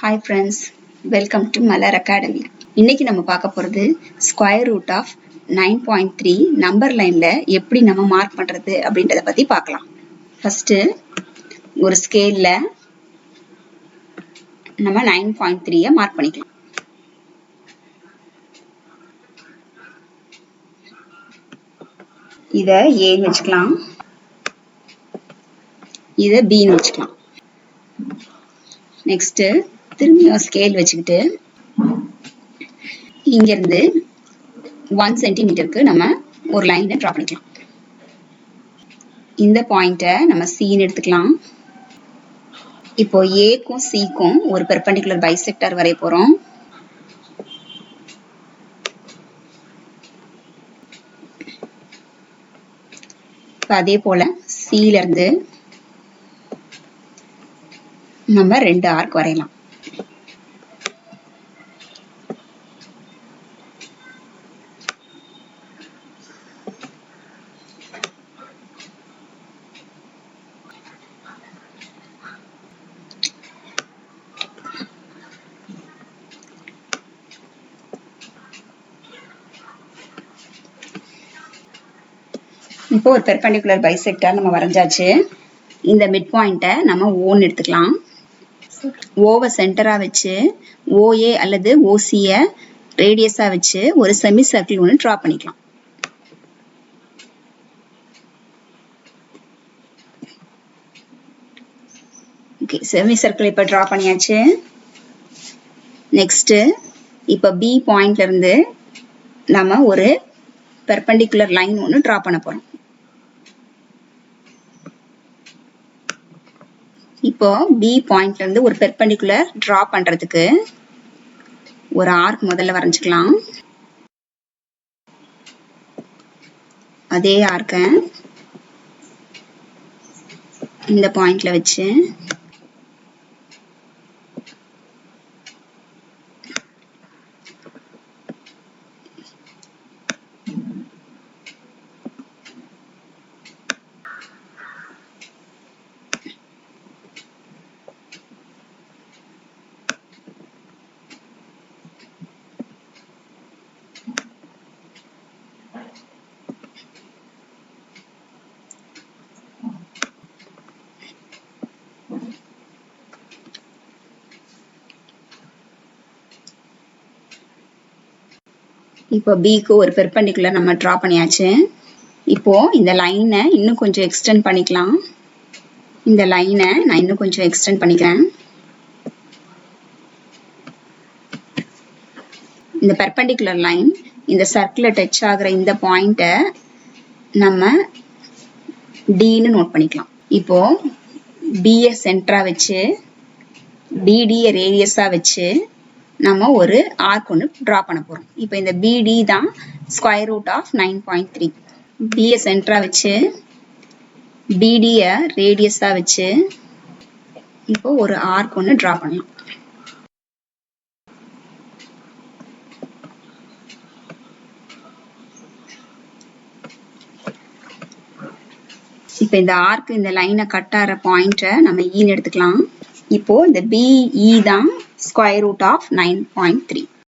Hi friends, welcome to Malar Academy. இன்னைக்கு நம்ம பார்க்க போறது ஸ்கொயர் ரூட் ஆஃப் 9.3 நம்பர் லைன்ல எப்படி நம்ம மார்க் பண்றது அப்படின்றத பத்தி பார்க்கலாம். ஃபர்ஸ்ட் ஒரு ஸ்கேல்ல நம்ம 9.3 மார்க் பண்ணிக்கலாம். இத A ன்னு வச்சுக்கலாம். இத B ன்னு வச்சுக்கலாம். நெக்ஸ்ட் திரும்பியும் ஸ்கேல் வச்சுக்கிட்டு இங்க இருந்து 1 சென்டிமீட்டருக்கு நம்ம ஒரு லைனை டிரா பண்ணிக்கலாம். இந்த பாயிண்ட நம்ம C ன்னு எடுத்துக்கலாம். இப்போ A க்கும் C க்கும் ஒரு பெர்பெண்டிகுலர் பைசெக்டர் வரைய போறோம். அதே போல C ல இருந்து நம்ம 2 ஆர்க் வரையலாம். இப்போ ஒரு பெர்பெண்டிகுலர் பைசெக்டர் நம்ம வரைஞ்சாச்சு. இந்த மிட் பாயிண்ட நம்ம O ன்னு எடுத்துக்கலாம். ஓவை சென்டரா வச்சு OA அல்லது OC ரேடியஸா வச்சு ஒரு செமி சர்க்கிள் ஒன்று டிரா பண்ணிக்கலாம். ஓகே, செமி சர்க்கிள் இப்ப டிரா பண்ணியாச்சு. நெக்ஸ்ட் இப்ப B பாயிண்ட்ல இருந்து நம்ம ஒரு பெர்பெண்டிகுலர் லைன் ஒன்று டிரா பண்ண போறோம். இப்போ B பாயிண்ட்ல இருந்து ஒரு பெர்பெண்டிகுலர் டிரா பண்றதுக்கு ஒரு ஆர்க் முதல்ல வரைஞ்சுக்கலாம். அதே ஆர்க்க இந்த பாயிண்ட்ல வச்சு இப்போ Bக்கு ஒரு பெர்பெண்டிகுலர் நம்ம டிரா பண்ணியாச்சு. இப்போ இந்த லைனை இன்னும் கொஞ்சம் எக்ஸ்டெண்ட் பண்ணிக்கலாம். இந்த லைனை நான் இன்னும் கொஞ்சம் எக்ஸ்டெண்ட் பண்ணிக்கிறேன். இந்த பெர்பெண்டிகுலர் லைன் இந்த சர்க்கிளை டச் ஆகுற இந்த பாயிண்ட நம்ம D ன்னு நோட் பண்ணிக்கலாம். இப்போ B சென்டரா வச்சு BD ரேடியஸா வச்சு நம்ம ஒரு ஆர்க் ஒன்று டிரா பண்ண போறோம். இப்போ இந்த BD தான் ஸ்கொயர் ரூட் ஆஃப் 9.3. B சென்டரா வச்சு BD ரேடியஸா வச்சு இப்போ ஒரு ஆர்க் ஒன்று டிரா பண்ணலாம். இப்போ இந்த ஆர்க் இந்த லைனை கட் ஆகிற பாயிண்ட நம்ம E ன்னு எடுத்துக்கலாம். இப்போ இந்த BE தான் ஸ்கொயர் ரூட் ஆஃப் 9.3.